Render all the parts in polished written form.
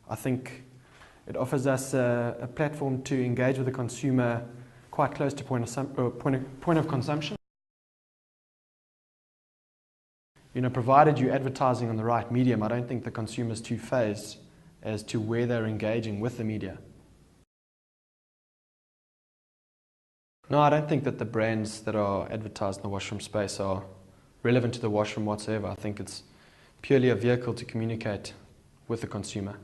I think it offers us a platform to engage with the consumer quite close to point of consumption. Provided you're advertising on the right medium, I don't think the consumer's too phased as to where they're engaging with the media. No, I don't think that the brands that are advertised in the washroom space are relevant to the washroom whatsoever. I think it's purely a vehicle to communicate with the consumer.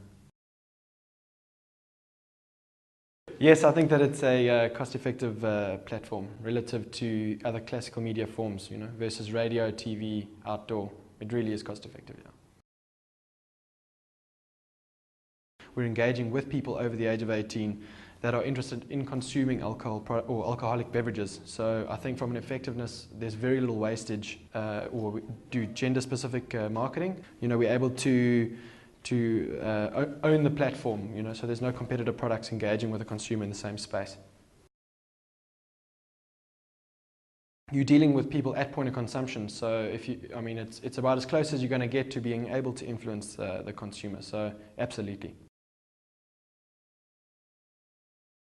Yes, I think that it's a cost-effective platform relative to other classical media forms, versus radio, TV, outdoor. It really is cost-effective, yeah. We're engaging with people over the age of 18 that are interested in consuming alcohol or alcoholic beverages. So I think from an effectiveness, there's very little wastage, or we do gender-specific marketing. We're able to own the platform, so there's no competitor products engaging with the consumer in the same space. You're dealing with people at point of consumption, so it's about as close as you're going to get to being able to influence the consumer, so absolutely.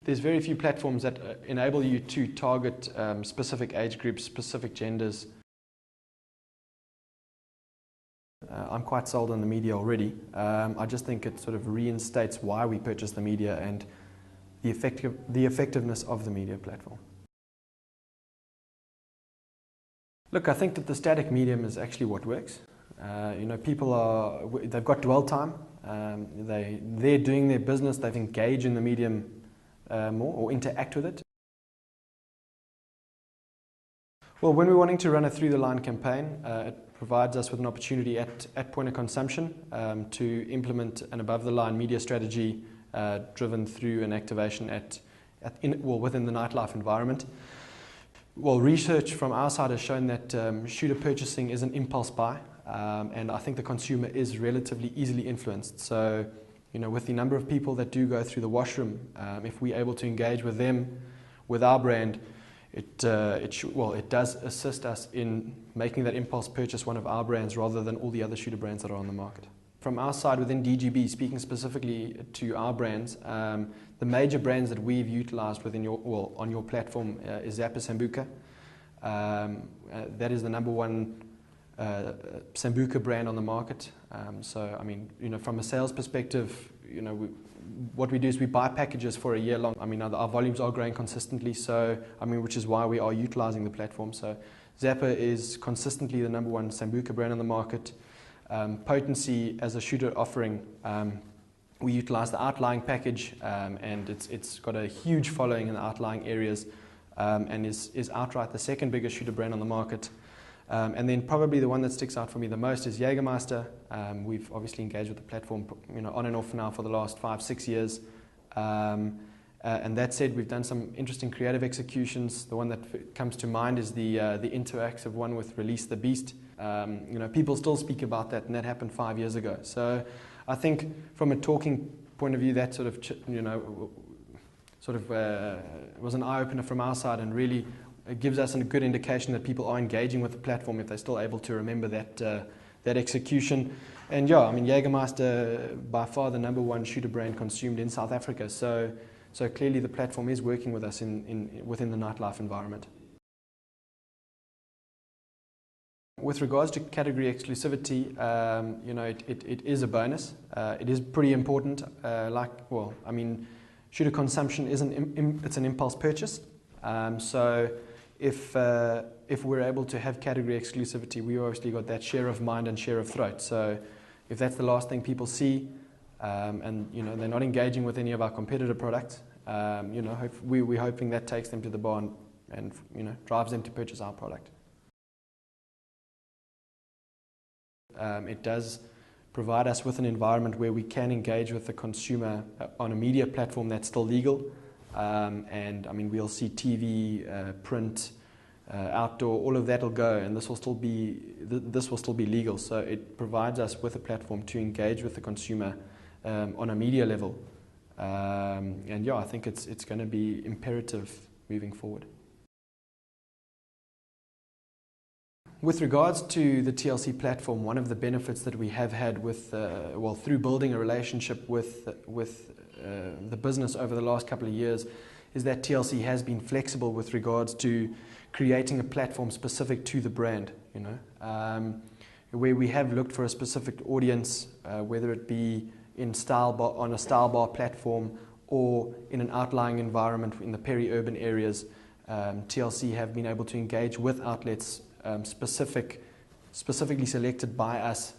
There's very few platforms that enable you to target specific age groups, specific genders. I'm quite sold on the media already. I just think it sort of reinstates why we purchase the media and the effectiveness of the media platform. Look, I think that the static medium is actually what works. They've got dwell time. They're doing their business. They've engaged in the medium more or interact with it. Well, when we're wanting to run a through-the-line campaign, it provides us with an opportunity at point of consumption to implement an above-the-line media strategy driven through an activation within the nightlife environment. Well, research from our side has shown that shooter purchasing is an impulse buy, and I think the consumer is relatively easily influenced. So, with the number of people that do go through the washroom, if we're able to engage with them, with our brand, it does assist us in making that impulse purchase one of our brands rather than all the other shooter brands that are on the market. From our side within DGB, speaking specifically to our brands, the major brands that we've utilized on your platform is Zappa Sambuca. That is the number one Sambuca brand on the market. From a sales perspective, what we do is we buy packages for a year long. Our volumes are growing consistently, so which is why we are utilizing the platform. So Zappa is consistently the number one Sambuca brand on the market. Potency as a shooter offering, we utilize the outlying package, and it's got a huge following in the outlying areas, and is outright the second biggest shooter brand on the market. And then probably the one that sticks out for me the most is Jägermeister. We've obviously engaged with the platform on and off now for the last 5-6 years. And that said, we've done some interesting creative executions. The one that comes to mind is the interactive one with Release the Beast. People still speak about that, and that happened 5 years ago. So I think from a talking point of view, that sort of was an eye-opener from our side, and really it gives us a good indication that people are engaging with the platform if they're still able to remember that execution. And yeah, Jägermeister, by far the number one shooter brand consumed in South Africa. So clearly the platform is working with us within the nightlife environment. With regards to category exclusivity, it is a bonus. It is pretty important. Shooter consumption is it's an impulse purchase. So if we're able to have category exclusivity, we obviously got that share of mind and share of throat. So if that's the last thing people see, and they're not engaging with any of our competitor products, we're hoping that takes them to the bar and drives them to purchase our product. It does provide us with an environment where we can engage with the consumer on a media platform that's still legal. We'll see TV, print, outdoor, all of that will go, and this will still be legal. So it provides us with a platform to engage with the consumer on a media level. I think it's going to be imperative moving forward. With regards to the TLC platform, one of the benefits that we have had with, through building a relationship with the business over the last couple of years, is that TLC has been flexible with regards to creating a platform specific to the brand. Where we have looked for a specific audience, whether it be in on a style bar platform or in an outlying environment in the peri-urban areas, TLC have been able to engage with outlets specifically selected by us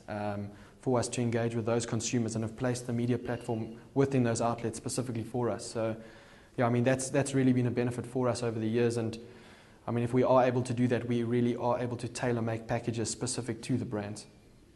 for us to engage with those consumers, and have placed the media platform within those outlets specifically for us. So, yeah, I mean, that's really been a benefit for us over the years, and I mean, if we are able to do that, we really are able to tailor-make packages specific to the brands.